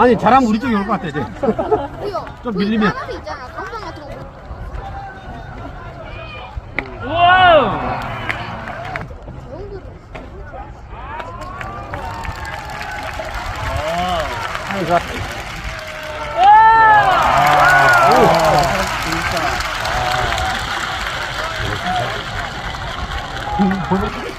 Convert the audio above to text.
아니 잘하면 우리 쪽이 올 것 같아 이제. 좀 밀리면. 하나도 있잖아. 감방 같은 거. 와우. 아니 좋아. 오.